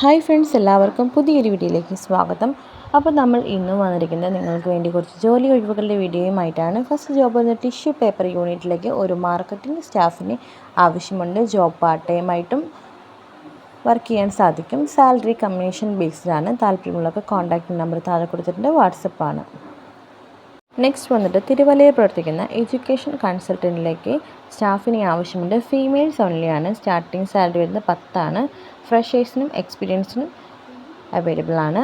Hi friends, എല്ലാവർക്കും പുതിയൊരു വീഡിയോയിലേക്ക് സ്വാഗതം. അപ്പോൾ നമ്മൾ ഇന്നും വന്നിരിക്കുന്നത് നിങ്ങൾക്ക് വേണ്ടി കുറച്ച് ജോലി ഒഴിവുകളുടെ വീഡിയോയുമായിട്ടാണ്. ഫസ്റ്റ് ജോബ് വന്ന് ടിഷ്യൂ പേപ്പർ യൂണിറ്റിലേക്ക് ഒരു മാർക്കറ്റിംഗ് സ്റ്റാഫിന് ആവശ്യമുണ്ട്. ജോബ് പാർട്ട് ടൈം ആയിട്ടും വർക്ക് ചെയ്യാൻ സാധിക്കും. സാലറി കമ്മീഷൻ ബേസ്ഡ് ആണ്. താല്പര്യമുള്ളവർക്ക് കോൺടാക്റ്റ് നമ്പർ താഴെ കൊടുത്തിട്ടുണ്ട്, വാട്സപ്പാണ്. നെക്സ്റ്റ് വന്നിട്ട് തിരുവല്ലയിൽ പ്രവർത്തിക്കുന്ന എഡ്യൂക്കേഷൻ കൺസൾട്ടൻറ്റിലേക്ക് സ്റ്റാഫിനെ ആവശ്യമുണ്ട്. ഫീമെയിൽസ് ഓൺലിയാണ്. സ്റ്റാർട്ടിംഗ് സാലറി വരുന്നത് 10 ഫ്രഷേഴ്സിനും എക്സ്പീരിയൻസിനും അവൈലബിൾ ആണ്.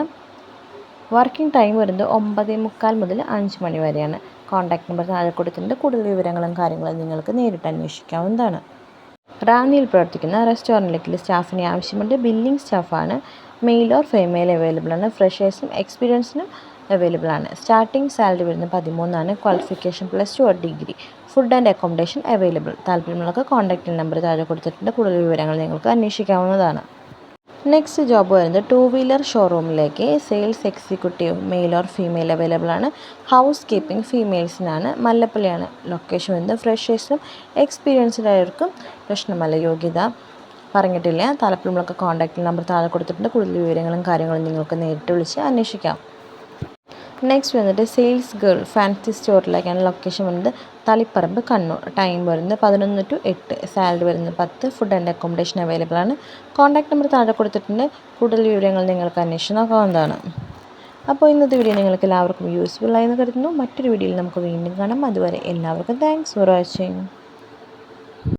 വർക്കിംഗ് ടൈം വരുന്നത് 9:45 മുതൽ 5 മണി വരെയാണ്. കോൺടാക്ട് നമ്പർ താഴെ കൊടുത്തിട്ടുണ്ട്. കൂടുതൽ വിവരങ്ങളും കാര്യങ്ങളും നിങ്ങൾക്ക് നേരിട്ട് അന്വേഷിക്കാവുന്നതാണ്. റാന്നിയിൽ പ്രവർത്തിക്കുന്ന റെസ്റ്റോറൻറ്റിലേക്ക് സ്റ്റാഫിനെ ആവശ്യമുണ്ട്. ബില്ലിംഗ് സ്റ്റാഫാണ്. മെയിൽ ഓർ ഫീമെയിൽ അവൈലബിൾ ആണ്. ഫ്രഷേഴ്സിനും എക്സ്പീരിയൻസിനും അവൈലബിൾ ആണ്. സ്റ്റാർട്ടിംഗ് സാലറി വരുന്നത് 13 qualification +2 or degree. Food and accommodation available. താല്പര്യമുള്ളവർക്ക് കോൺടാക്റ്റ് നമ്പർ താഴെ കൊടുത്തിട്ടുണ്ട്. കൂടുതൽ വിവരങ്ങൾ നിങ്ങൾക്ക് അന്വേഷിക്കാവുന്നതാണ്. നെക്സ്റ്റ് ജോബ് വരുന്നത് 2 വീലർ ഷോറൂമിലേക്ക് sales executive. Male or female available ആണ്. ഹൗസ് കീപ്പിംഗ് ഫീമെയിൽസിനാണ്. മല്ലപ്പള്ളിയാണ് ലൊക്കേഷൻ വരുന്നത്. ഫ്രഷേഴ്സിനും എക്സ്പീരിയൻസ്ഡായവർക്കും പ്രശ്നമല്ല, യോഗ്യത പറഞ്ഞിട്ടില്ല. താല്പര്യമുള്ളവർക്ക് കോൺടാക്റ്റ് നമ്പർ താഴെ കൊടുത്തിട്ടുണ്ട്. കൂടുതൽ വിവരങ്ങളും കാര്യങ്ങളും നിങ്ങൾക്ക് നേരിട്ട് വിളിച്ച് അന്വേഷിക്കാം. നെക്സ്റ്റ് വന്നിട്ട് സെയിൽസ് ഗേൾ ഫാൻസി സ്റ്റോറിലേക്കാണ്. ലൊക്കേഷൻ വരുന്നത് തളിപ്പറമ്പ്, കണ്ണൂർ. ടൈം വരുന്നത് 11 to 8. സാലറി വരുന്നത് 10. ഫുഡ് ആൻഡ് അക്കോമഡേഷൻ അവൈലബിൾ ആണ്. കോൺടാക്ട് നമ്പർ താഴെ കൊടുത്തിട്ടുണ്ട്. കൂടുതൽ വിവരങ്ങൾ നിങ്ങൾക്ക് അന്വേഷിച്ച് നോക്കാവുന്നതാണ്. അപ്പോൾ ഇന്നത്തെ വീഡിയോ നിങ്ങൾക്ക് എല്ലാവർക്കും യൂസ്ഫുൾ ആയെന്ന് കരുതുന്നു. മറ്റൊരു വീഡിയോയിൽ നമുക്ക് വീണ്ടും കാണാം. അതുവരെ എല്ലാവർക്കും താങ്ക്സ് ഫോർ വാച്ചിങ്.